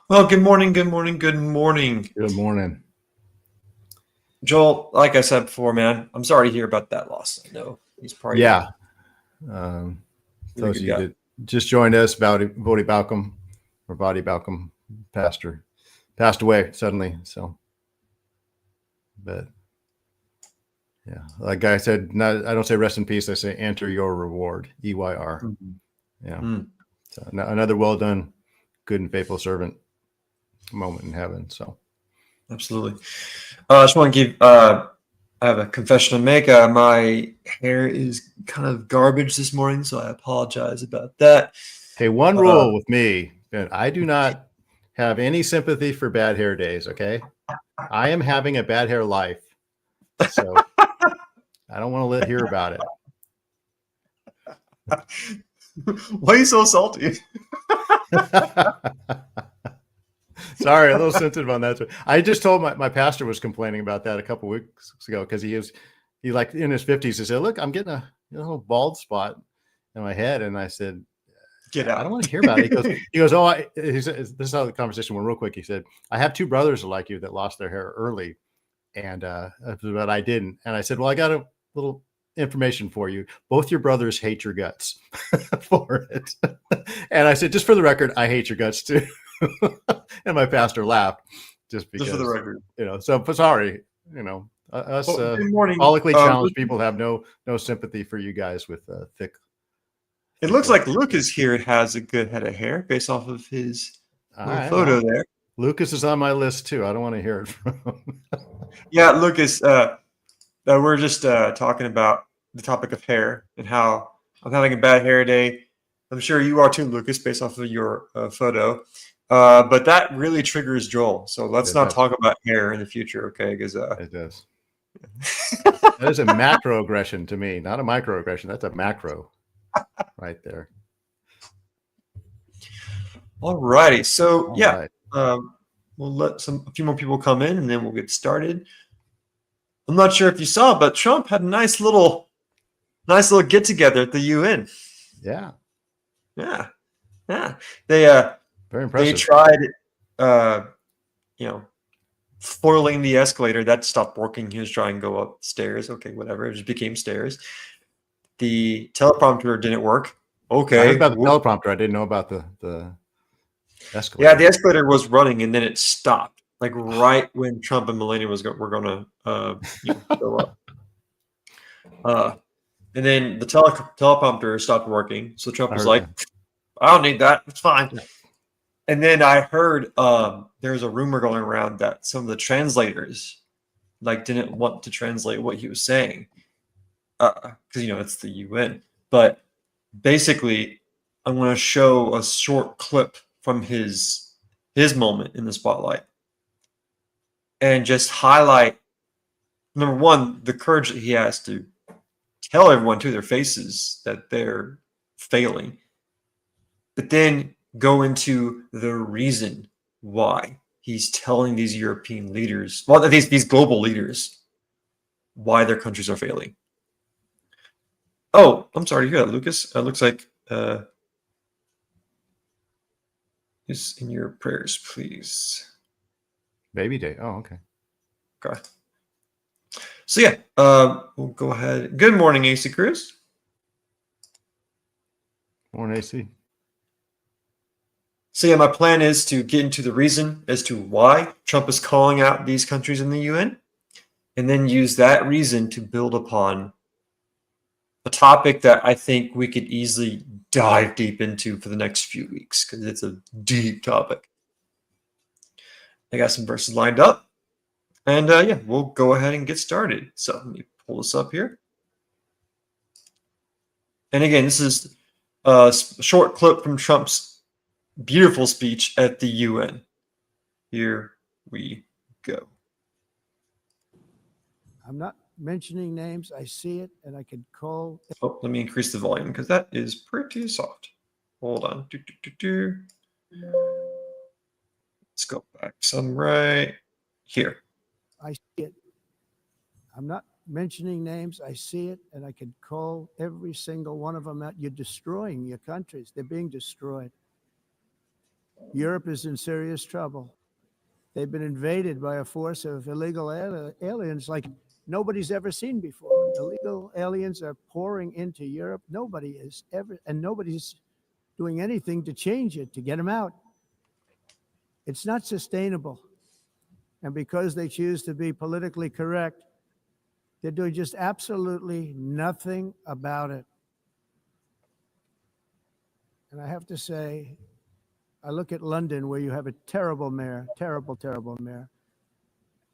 Well, good morning, good morning, good morning. Good morning. Joel, like I said before, man, I'm sorry to hear about that loss. I know he's probably a Yeah. Um, really those of good you guy. that just joined us, Vody Balcom, or Vody Balcom, pastor, passed away suddenly. So, but yeah, like I said, I don't say rest in peace. I say enter your reward, EYR. Mhm. Yeah. Mm, So another well done, good and faithful servant moment in heaven. So, absolutely. I just want to give, I have a confession to make. My hair is kind of garbage this morning, so I apologize about that. hey, one Uh, rule with me, Ben, I do not have any sympathy for bad hair days. Okay. I am having a bad hair life. So I don't want to hear about it. why are you so salty? Sorry, a little sensitive on that. I just told my pastor was complaining about that a couple weeks ago because he like in his 50s. He said, "Look, I'm getting a little bald spot in my head," and I said, Get "I don't out. want to hear about it." He goes, "Oh, he said, this is how the conversation went real quick." He said, "I have two brothers like you that lost their hair early, and but I didn't." And I said, "Well, I got a little information for you. Both your brothers hate your guts for it." And I said, "Just for the record, I hate your guts too." And my pastor laughed just Just for the because, record. so sorry, us Well, good morning. follically challenged people have no sympathy for you guys with It thick looks white like Lucas here has a good head of hair based off of his All little right, photo well, there. Lucas is on my list too. I don't want to hear it from Yeah, Lucas, we're just talking about the topic of hair and how I'm having a bad hair day. I'm sure you are too, Lucas, based off of your photo. But that really triggers Joel. So let's it not does. talk about hair in the future, okay? Because It does. That is a macroaggression to me, not a microaggression. That's a macro right there. all righty. So All yeah, right. we'll let a few more people come in, and then we'll get started. I'm not sure if you saw, but Trump had a nice little get together at the UN. Yeah. Yeah, yeah. They Very they impressive. tried, uh, you know, foiling the escalator. That stopped working. He was trying to go upstairs. Okay, whatever. It just became stairs. The teleprompter didn't work. I heard Okay. about the Whoop. teleprompter. I didn't know about the Yeah, the escalator. escalator was running and then it stopped. Like right when Trump and Melania were going to, go up. Uh, and then the teleprompter stopped working. So Trump I was heard like, that. I don't need that. It's fine. Yeah. And then I heard there's a rumor going around that some of the translators like didn't want to translate what he was saying because it's the UN. But basically, I'm going to show a short clip from his moment in the spotlight and just highlight number one the courage that he has to tell everyone to their faces that they're failing, but then go into the reason why he's telling these European leaders, well, these global leaders, why their countries are failing. Oh, I'm sorry to hear that, Lucas. It looks like is in your prayers, please. Baby day. Oh, okay. Okay. So yeah, we'll go ahead. Good morning, AC Cruz. Morning, AC. So yeah, my plan is to get into the reason as to why Trump is calling out these countries in the UN, and then use that reason to build upon a topic that I think we could easily dive deep into for the next few weeks because it's a deep topic. I got some verses lined up, and yeah, we'll go ahead and get started. So let me pull this up here. And again, this is a short clip from Trump's beautiful speech at the UN. Here we go. I'm not mentioning names. I see it, and I could call. Oh, let me increase the volume because that is pretty soft. Hold on. Let's go back some right here. I see it. I'm not mentioning names. I see it, and I could call every single one of them out. You're destroying your countries. They're being destroyed. Europe is in serious trouble. They've been invaded by a force of illegal aliens like nobody's ever seen before. Illegal aliens are pouring into Europe. Nobody's doing anything to change it, to get them out. It's not sustainable. And because they choose to be politically correct, they're doing just absolutely nothing about it. And I have to say, I look at London, where you have a terrible mayor, terrible, terrible mayor.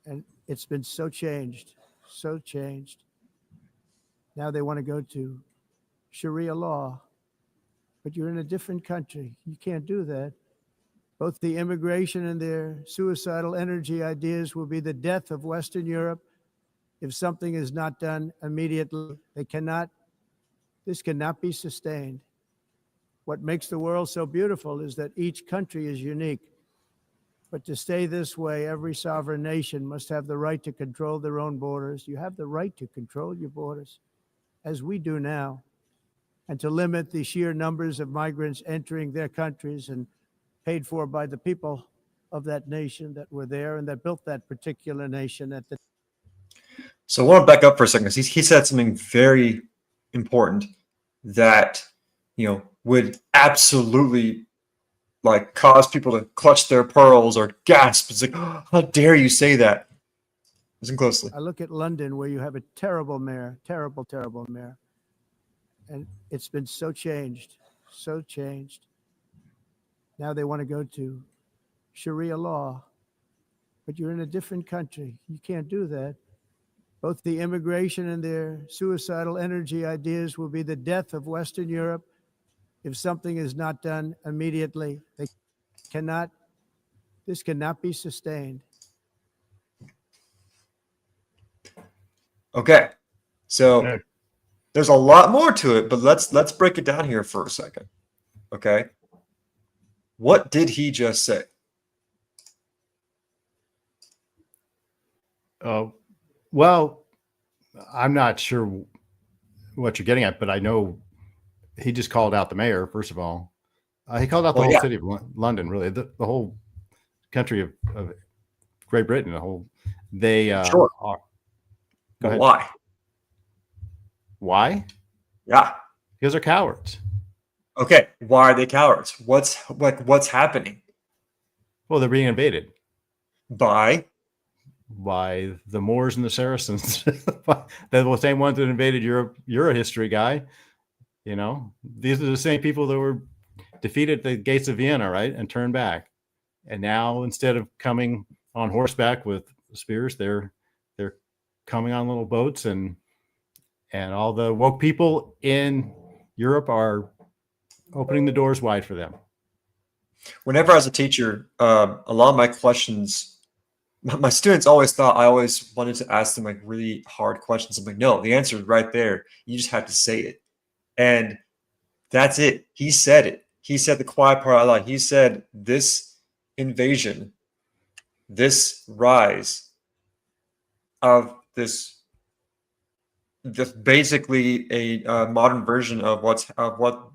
And it's been so changed, so changed. Now they want to go to Sharia law, but you're in a different country. You can't do that. Both the immigration and their suicidal energy ideas will be the death of Western Europe if something is not done immediately. This cannot be sustained. What makes the world so beautiful is that each country is unique. But to stay this way, every sovereign nation must have the right to control their own borders. You have the right to control your borders, as we do now, and to limit the sheer numbers of migrants entering their countries and paid for by the people of that nation that were there and that built that particular nation at the. So I want to back up for a second, because he said something very important that, would absolutely like cause people to clutch their pearls or gasp. It's like, oh, how dare you say that? Listen closely. I look at London, where you have a terrible mayor, terrible, terrible mayor. And it's been so changed, so changed. Now they want to go to Sharia law, but you're in a different country. You can't do that. Both the immigration and their suicidal energy ideas will be the death of Western Europe if something is not done immediately. This cannot be sustained. Okay, so there's a lot more to it, but let's break it down here for a second. Okay, what did he just say? Well, I'm not sure what you're getting at, but I know he just called out the mayor, first of all. He called out the whole city of London, really, the whole country of Great Britain, Sure. are. Go ahead. Why? Why? Yeah. Because they're cowards. Okay. Why are they cowards? What's happening? Well, they're being invaded. By the Moors and the Saracens. They're the same ones that invaded Europe. You're a history guy. These are the same people that were defeated at the gates of Vienna, right? And turned back. And now, instead of coming on horseback with spears, they're coming on little boats, and all the woke people in Europe are opening the doors wide for them. Whenever I was a teacher, a lot of my questions, my students always thought I always wanted to ask them like really hard questions. I'm like, no, the answer is right there. You just have to say it. And that's it. He said it. He said the quiet part out loud. He said this invasion, this rise of this basically a modern version of what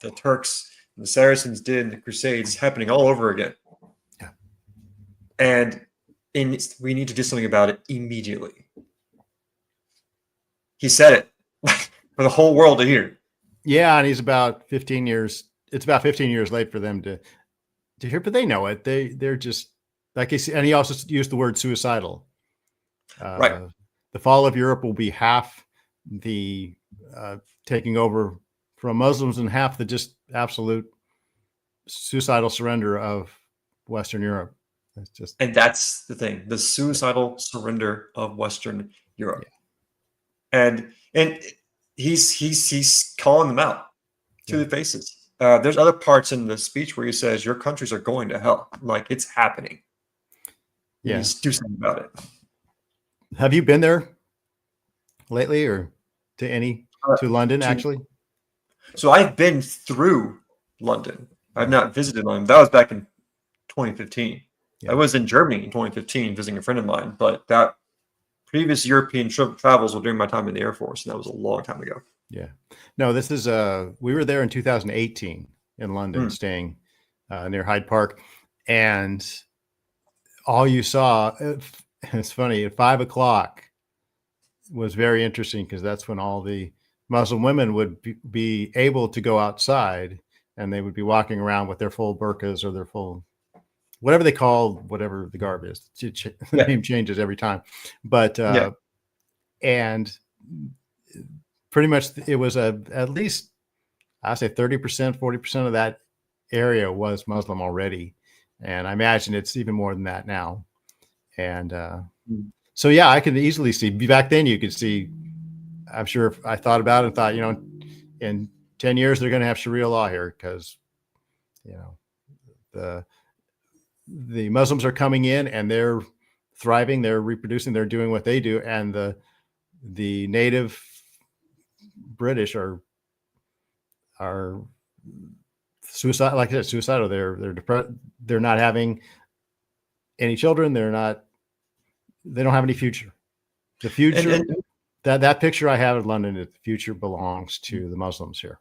the Turks and the Saracens did in the Crusades happening all over again. Yeah. And we need to do something about it immediately. He said it for the whole world to hear. Yeah, and he's about 15 years. It's about 15 years late for them to hear, but they know it. They're just like he said, and he also used the word suicidal. Right. The fall of Europe will be half the taking over from Muslims and half the just absolute suicidal surrender of Western Europe. And that's the thing, the suicidal surrender of Western Europe. Yeah. And he's calling them out to the faces. There's other parts in the speech where he says, your countries are going to hell. Like, it's happening. Yeah. Just do something about it. Have you been there lately, or to London, actually? So I've been through London. I've not visited London. That was back in 2015. Yeah. I was in Germany in 2015 visiting a friend of mine, but that previous European travels were during my time in the Air Force, and that was a long time ago. Yeah. No, this is we were there in 2018 in London, staying near Hyde Park, and all you saw. It's funny. At 5 o'clock was very interesting because that's when all the Muslim women would be able to go outside, and they would be walking around with their full burqas or their full whatever they call whatever the garb is. The name changes every time, but and pretty much it was at least I say 30%, 40% of that area was Muslim already, and I imagine it's even more than that now. And so yeah, I can easily see. Back then, you could see. I'm sure if I thought about it and thought, in 10 years they're going to have Sharia law here because, the Muslims are coming in and they're thriving, they're reproducing, they're doing what they do, and the native British are suicide, like I said, suicidal. They're depressed. They're not having any children. They don't have any future. The future. That picture I have of London, the future belongs to the Muslims here.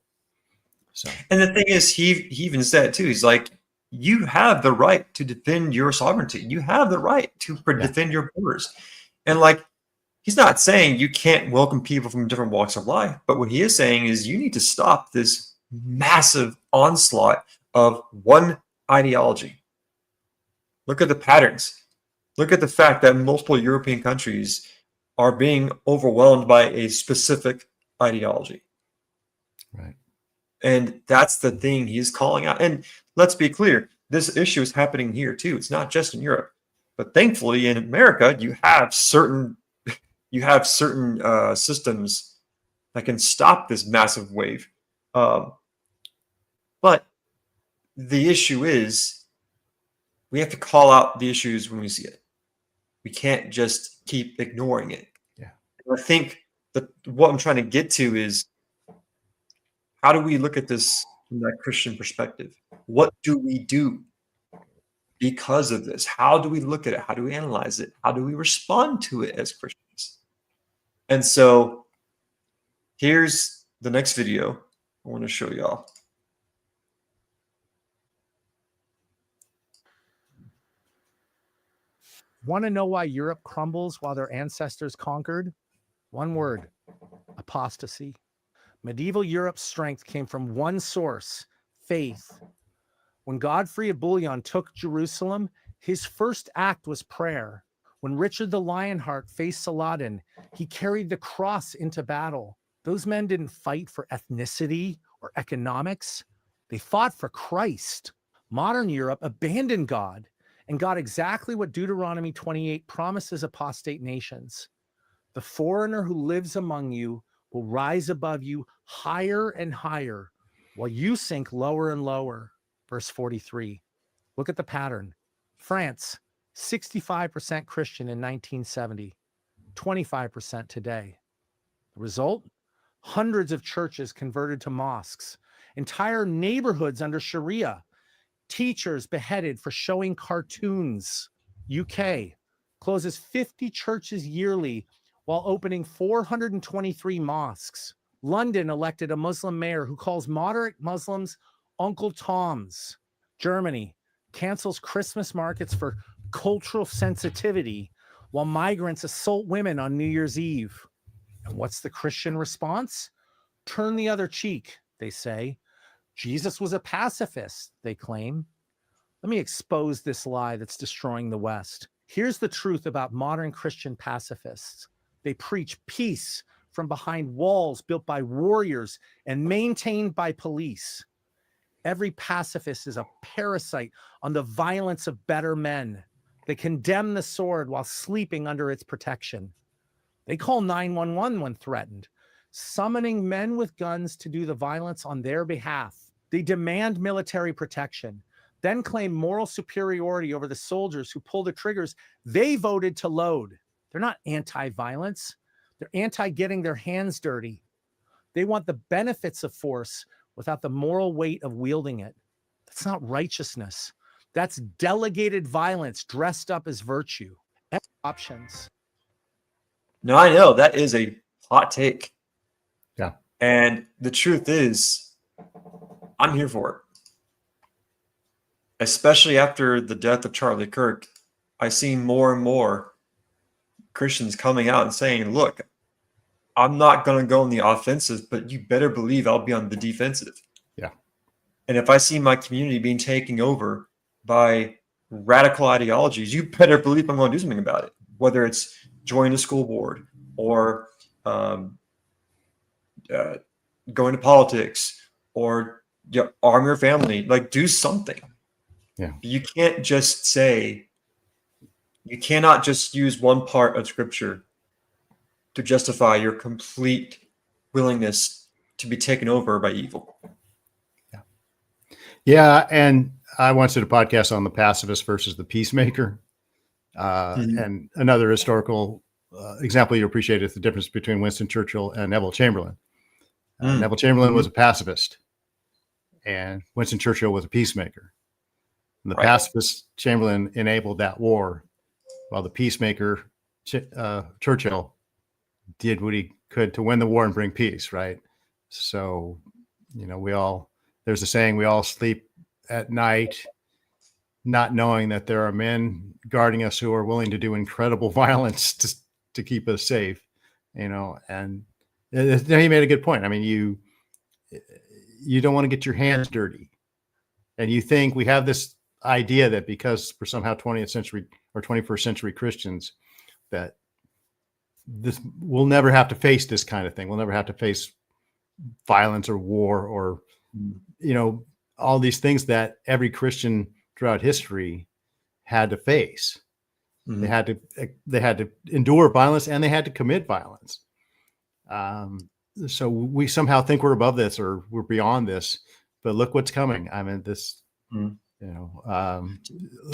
So, and the thing is, he even said too, he's like, you have the right to defend your sovereignty. You have the right to defend your borders. And like, he's not saying you can't welcome people from different walks of life, but what he is saying is you need to stop this massive onslaught of one ideology. Look at the patterns. Look at the fact that multiple European countries are being overwhelmed by a specific ideology. Right. And that's the thing he's calling out. And let's be clear, this issue is happening here too. It's not just in Europe. But thankfully in America, you have certain systems that can stop this massive wave. But the issue is we have to call out the issues when we see it. We can't just keep ignoring it. Yeah. And I think that what I'm trying to get to is, how do we look at this from that Christian perspective? What do we do because of this? How do we look at it? How do we analyze it? How do we respond to it as Christians? And so here's the next video I want to show y'all. Want to know why Europe crumbles while their ancestors conquered? One word: apostasy. Medieval Europe's strength came from one source: faith. When Godfrey of Bouillon took Jerusalem, his first act was prayer. When Richard the Lionheart faced Saladin, he carried the cross into battle. Those men didn't fight for ethnicity or economics. They fought for Christ. Modern Europe abandoned God and got exactly what Deuteronomy 28 promises apostate nations. The foreigner who lives among you will rise above you higher and higher, while you sink lower and lower. Verse 43. Look at the pattern. France, 65% Christian in 1970, 25% today. The result? Hundreds of churches converted to mosques, entire neighborhoods under Sharia, teachers beheaded for showing cartoons. UK closes 50 churches yearly while opening 423 mosques. London elected a Muslim mayor who calls moderate Muslims Uncle Toms. Germany cancels Christmas markets for cultural sensitivity while migrants assault women on New Year's Eve. And what's the Christian response? Turn the other cheek, they say. Jesus was a pacifist, they claim. Let me expose this lie that's destroying the West. Here's the truth about modern Christian pacifists. They preach peace from behind walls built by warriors and maintained by police. Every pacifist is a parasite on the violence of better men. They condemn the sword while sleeping under its protection. They call 911 when threatened, summoning men with guns to do the violence on their behalf. They demand military protection, then claim moral superiority over the soldiers who pull the triggers they voted to load. They're not anti-violence. They're anti-getting their hands dirty. They want the benefits of force without the moral weight of wielding it. That's not righteousness. That's delegated violence dressed up as virtue. Options. No, I know that is a hot take. Yeah. And the truth is, I'm here for it. especially after the death of Charlie Kirk, I see more and more Christians coming out and saying, look, I'm not going to go on the offensive, but you better believe I'll be on the defensive. Yeah. And if I see my community being taken over by radical ideologies, you better believe I'm going to do something about it, whether it's join a school board or going to politics or arm your family, like do something. Yeah. You can't just say, you cannot just use one part of scripture to justify your complete willingness to be taken over by evil. Yeah. Yeah. And I once did a podcast on the pacifist versus the peacemaker. And another historical example you appreciate is the difference between Winston Churchill and Neville Chamberlain. Neville Chamberlain was a pacifist, and Winston Churchill was a peacemaker. And the pacifist Chamberlain enabled that war, while the peacemaker Churchill did what he could to win the war and bring peace. Right. So, there's a saying, we all sleep at night not knowing that there are men guarding us who are willing to do incredible violence to keep us safe, and he made a good point. I mean, you don't want to get your hands dirty, and you think we have this idea that because we're somehow 20th century or 21st century Christians, that we'll never have to face this kind of thing. We'll never have to face violence or war or, all these things that every Christian throughout history had to face. They had to endure violence, and they had to commit violence. So we somehow think we're above this or we're beyond this, but look what's coming. I mean, this, to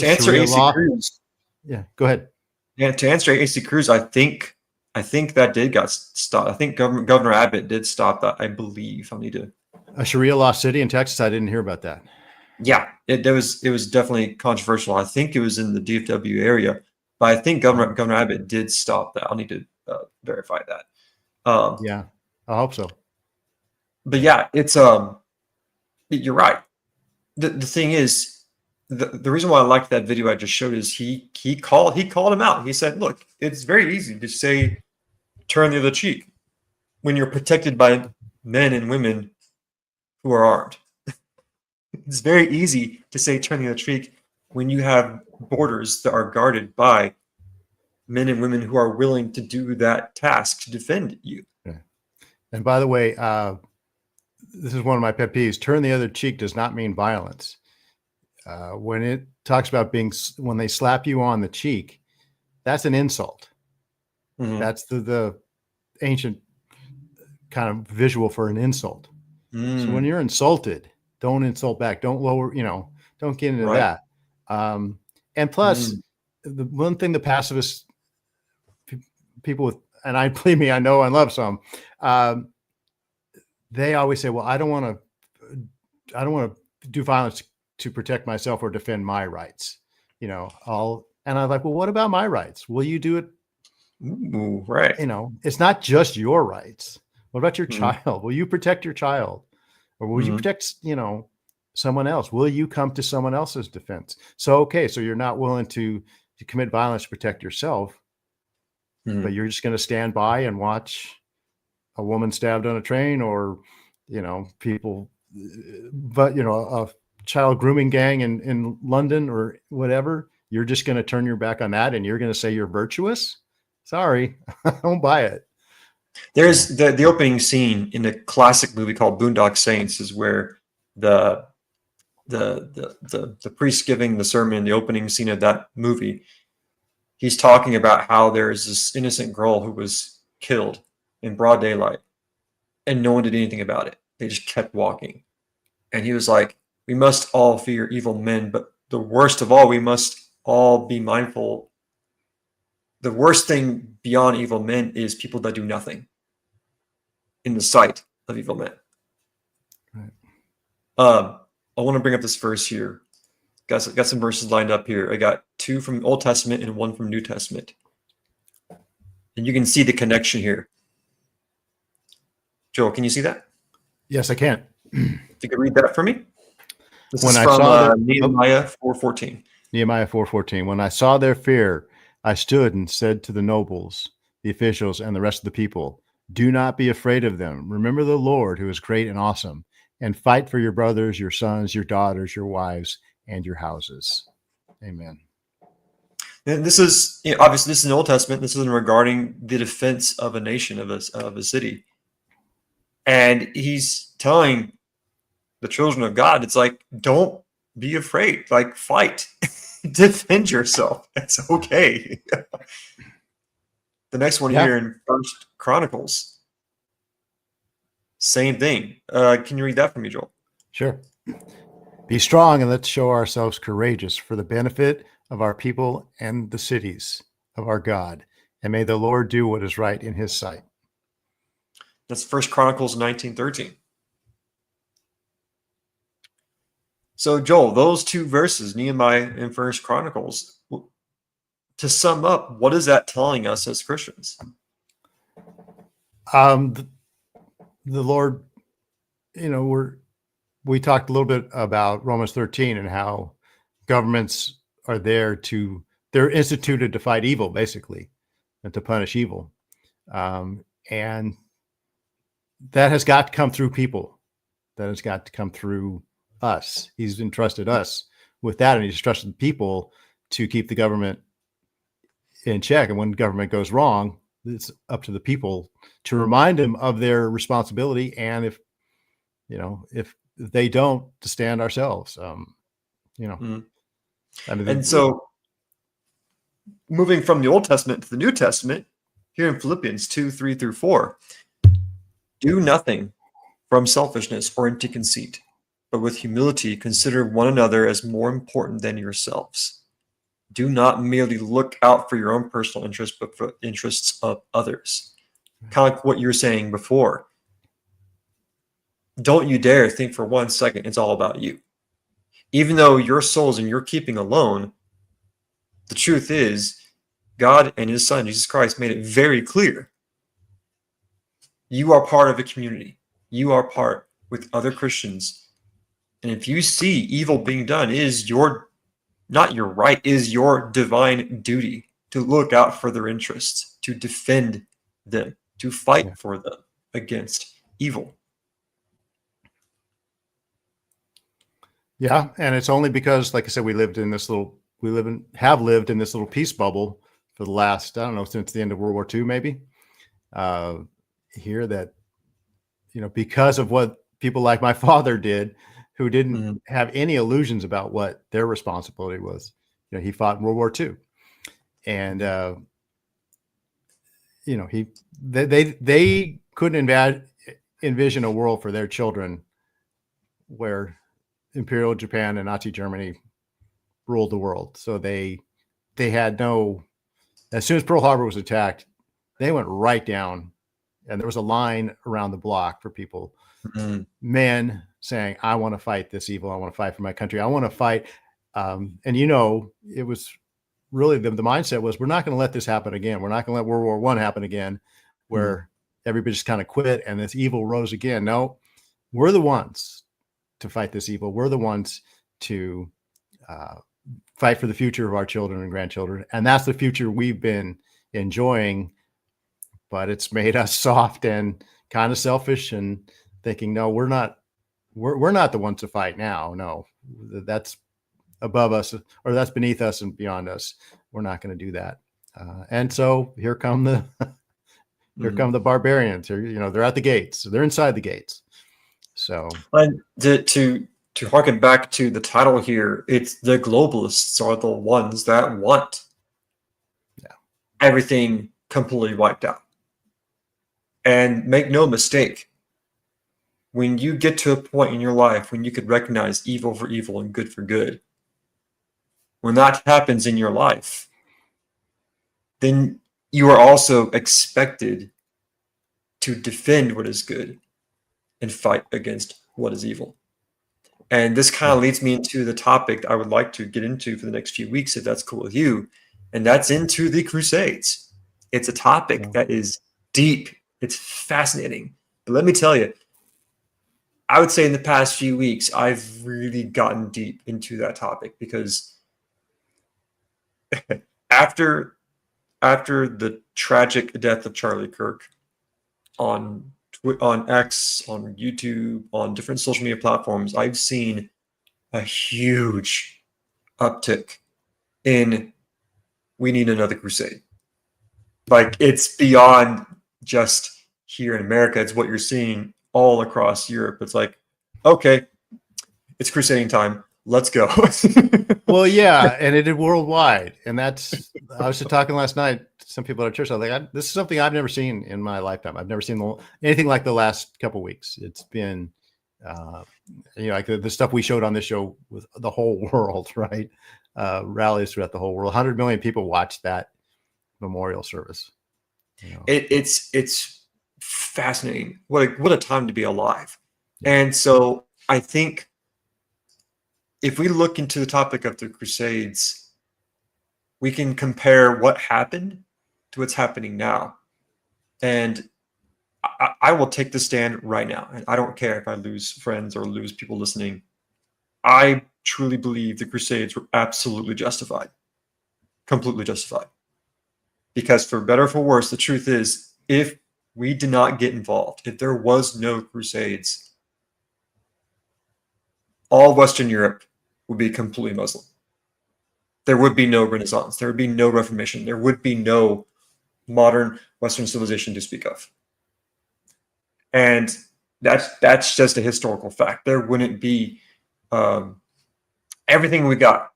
answer AC Cruz. Yeah, go ahead. Yeah, to answer AC Cruz, I think that did got stopped. I think Governor Abbott did stop that. I believe. I need to. A Sharia law city in Texas. I didn't hear about that. Yeah, it was definitely controversial. I think it was in the DFW area, but I think Governor Abbott did stop that. I'll need to verify that. Yeah, I hope so. But yeah, it's you're right. The thing is, the reason why I liked that video I just showed is he called him out. He said, "Look, it's very easy to say turn the other cheek when you're protected by men and women who are armed. It's very easy to say turn the other cheek when you have borders that are guarded by men and women who are willing to do that task to defend you." Yeah. And by the way, this is one of my pet peeves. Turn the other cheek does not mean violence. When it talks about when they slap you on the cheek, that's an insult. That's the ancient kind of visual for an insult. So when you're insulted, don't insult back. Don't lower, don't get into that. And plus, the one thing the pacifist people with, and believe me, I know and love some, they always say, well, I don't want to do violence to protect myself or defend my rights. And I'm like, well, what about my rights? Will you do it? Ooh, right. It's not just your rights. What about your child? Will you protect your child? Or will you protect, someone else? Will you come to someone else's defense? So, okay, so you're not willing to commit violence to protect yourself, but you're just going to stand by and watch a woman stabbed on a train or, people, but, a child grooming gang in London or whatever. You're just going to turn your back on that and you're going to say you're virtuous? Sorry, I don't buy it. There's the opening scene in a classic movie called Boondock Saints is where the priest giving the sermon, the opening scene of that movie, he's talking about how there's this innocent girl who was killed in broad daylight and no one did anything about it. They just kept walking. And he was like, we must all fear evil men, but the worst of all, we must all be mindful. The worst thing beyond evil men is people that do nothing in the sight of evil men. Right. I want to bring up this verse here. Got some verses lined up here. I got 2 from Old Testament and 1 from New Testament. And you can see the connection here. Joel, can you see that? Yes, I can. If you could read that for me. This When is I from saw that, Nehemiah 4:14. Nehemiah 4:14. When I saw their fear, I stood and said to the nobles, the officials, and the rest of the people, do not be afraid of them. Remember the Lord, who is great and awesome, and fight for your brothers, your sons, your daughters, your wives, and your houses. Amen. And this is obviously this is in the Old Testament. This is regarding the defense of a nation, of a city, and he's telling the children of God, it's like, don't be afraid, like fight, defend yourself. It's okay. The next one Yeah. here in First Chronicles, same thing. Can you read that for me, Joel? Sure. Be strong and let's show ourselves courageous for the benefit of our people and the cities of our God. And may the Lord do what is right in his sight. That's First Chronicles 19:13. So, Joel, those two verses, Nehemiah and First Chronicles, to sum up, what is that telling us as Christians? The Lord, we talked a little bit about Romans 13 and how governments are they're instituted to fight evil, basically, and to punish evil. And that has got to come through people. That has got to come through us. He's entrusted us with that, and he's trusted people to keep the government in check. And when government goes wrong, it's up to the people to remind them of their responsibility. And if they don't, to stand ourselves. I mean, And so, moving from the Old Testament to the New Testament, here in Philippians 2:3-4, do nothing from selfishness or empty conceit, but with humility consider one another as more important than yourselves. Do not merely look out for your own personal interests, but for the interests of others. Kind of like what you were saying before. Don't you dare think for 1 second it's all about you. Even though your souls and your keeping alone, the truth is God and his son, Jesus Christ, made it very clear. You are part of a community. You are part with other Christians. And if you see evil being done, it is not your right, is your divine duty to look out for their interests, to defend them, to fight for them against evil. Yeah, and it's only because, like I said, have lived in this little peace bubble for the last, I don't know, since the end of World War II, maybe. Here that, because of what people like my father did, who didn't have any illusions about what their responsibility was. He fought in World War II, and they couldn't envision a world for their children where Imperial Japan and Nazi Germany ruled the world. So they had as soon as Pearl Harbor was attacked, they went right down, and there was a line around the block for people, men saying, I want to fight this evil. I want to fight for my country. I want to fight. And it was really the mindset was, we're not going to let this happen again. We're not going to let World War I happen again, where everybody just kind of quit and this evil rose again. No, we're the ones to fight this evil. We're the ones to fight for the future of our children and grandchildren. And that's the future we've been enjoying, but it's made us soft and kind of selfish and thinking, no, we're not the ones to fight now. No, that's above us, or that's beneath us and beyond us. We're not going to do that. And so here come the barbarians. They're at the gates. They're inside the gates. So, and to harken back to the title here, it's the globalists are the ones that want everything completely wiped out. And make no mistake, when you get to a point in your life when you could recognize evil for evil and good for good, when that happens in your life, then you are also expected to defend what is good and fight against what is evil. And this kind of leads me into the topic I would like to get into for the next few weeks, if that's cool with you. And that's into the Crusades. It's a topic that is deep. It's fascinating. But let me tell you, I would say in the past few weeks, I've really gotten deep into that topic because after the tragic death of Charlie Kirk on on X, on YouTube, on different social media platforms, I've seen a huge uptick in we need another crusade. Like it's beyond just here in America. It's what you're seeing all across Europe. It's like, okay, it's crusading time. Let's go. Well, yeah, and it did worldwide, and that's. I was just talking last night to some people at church. I was like, "This is something I've never seen in my lifetime. I've never seen anything like the last couple of weeks. It's been, like the stuff we showed on this show with the whole world, right? Rallies throughout the whole world. 100 million people watched that memorial service. It's fascinating. What a time to be alive. And so I think if we look into the topic of the Crusades, we can compare what happened to what's happening now. And I will take the stand right now. And I don't care if I lose friends or lose people listening. I truly believe the Crusades were absolutely justified. Completely justified. Because for better or for worse, the truth is, if we did not get involved, if there was no Crusades, all Western Europe would be completely Muslim. There would be no Renaissance. There would be no Reformation. There would be no modern Western civilization to speak of. And that's just a historical fact. There wouldn't be everything we got.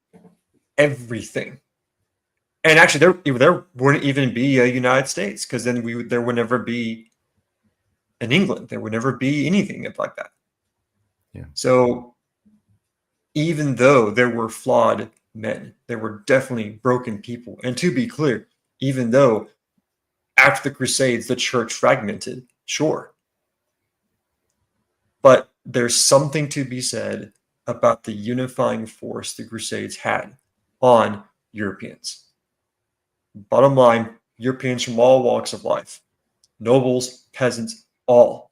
Everything. And actually, there wouldn't even be a United States, because then there would never be an England. There would never be anything like that. Yeah. So even though there were flawed men, there were definitely broken people. And to be clear, even though after the Crusades the church fragmented, sure. But there's something to be said about the unifying force the Crusades had on Europeans. Bottom line, Europeans from all walks of life, nobles, peasants, all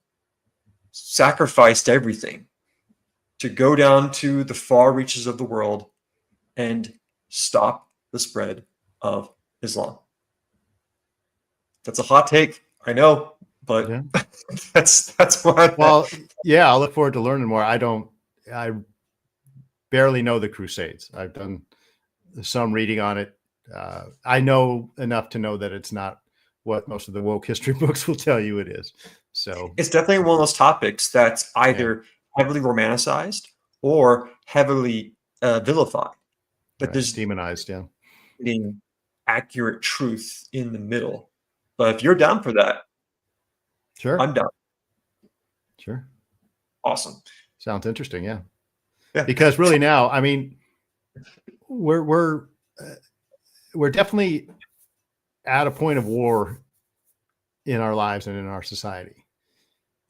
sacrificed everything to go down to the far reaches of the world and stop the spread of Islam. That's a hot take, I know, but Yeah. that's what. Well, yeah, I'll look forward to learning more. I barely know the Crusades. I've done some reading on it. I know enough to know that it's not what most of the woke history books will tell you it is. So it's definitely one of those topics that's either heavily romanticized or heavily vilified. But there's demonized, being accurate truth in the middle. But if you're down for that, sure, I'm down. Sure, awesome. Sounds interesting, yeah. Yeah. Because really now, I mean, we're definitely at a point of war in our lives and in our society.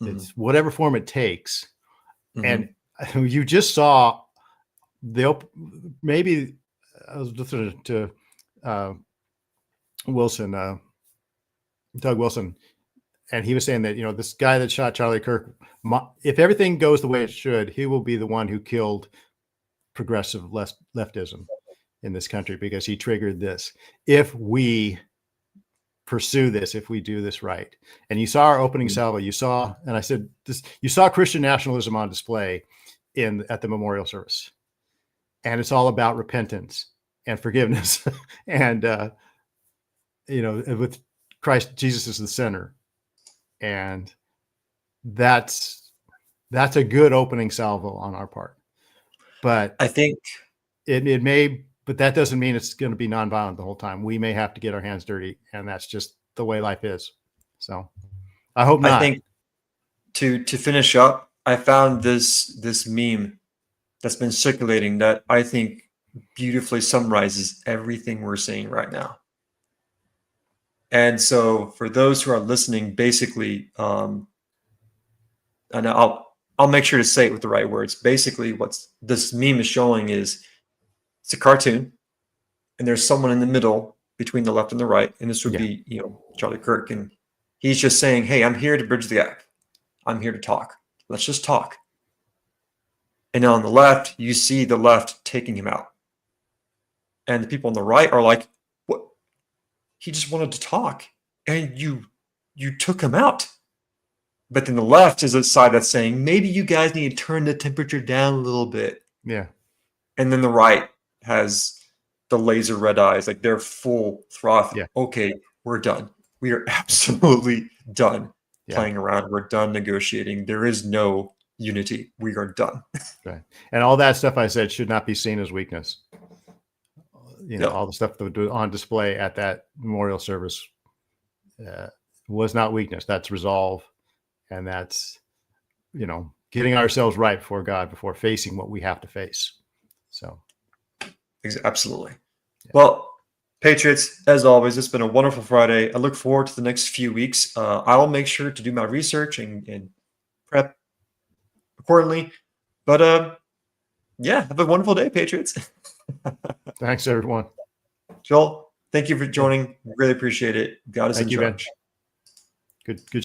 Mm-hmm. It's whatever form it takes. Mm-hmm. And you just saw maybe I was listening to Wilson, Doug Wilson, and he was saying that, this guy that shot Charlie Kirk, if everything goes the way it should, he will be the one who killed progressive leftism in this country, because he triggered this. If we pursue this, if we do this right. And you saw our opening salvo, and I said this, you saw Christian nationalism on display at the memorial service. And it's all about repentance and forgiveness. And, with Christ, Jesus is the center. And that's a good opening salvo on our part. But I think it may, but that doesn't mean it's going to be nonviolent the whole time. We may have to get our hands dirty, and that's just the way life is. So I hope not. I think to finish up, I found this meme that's been circulating that I think beautifully summarizes everything we're saying right now. And so for those who are listening, basically, and I'll make sure to say it with the right words. Basically, what this meme is showing is it's a cartoon, and there's someone in the middle between the left and the right, and this would be, Charlie Kirk, and he's just saying, "Hey, I'm here to bridge the gap. I'm here to talk. Let's just talk. And on the left, you see the left taking him out. And the people on the right are like, what? He just wanted to talk. And you took him out. But then the left is a side that's saying, maybe you guys need to turn the temperature down a little bit. Yeah. And then the right has the laser red eyes, like they're full throttle. Yeah. Okay, we're done. We are absolutely done Yeah. playing around. We're done negotiating. There is no unity. We are done. Right. And all that stuff I said should not be seen as weakness. You know, Yep. all the stuff that was on display at that memorial service was not weakness. That's resolve. And that's, you know, getting ourselves right before God, before facing what we have to face. So, Absolutely. Yeah. Well, Patriots, as always, it's been a wonderful Friday. I look forward to the next few weeks. I'll make sure to do my research and prep accordingly. But yeah, have a wonderful day, Patriots. thanks, everyone. Joel, thank you for joining. Really appreciate it. God is Thank in you, Ben. charge. Good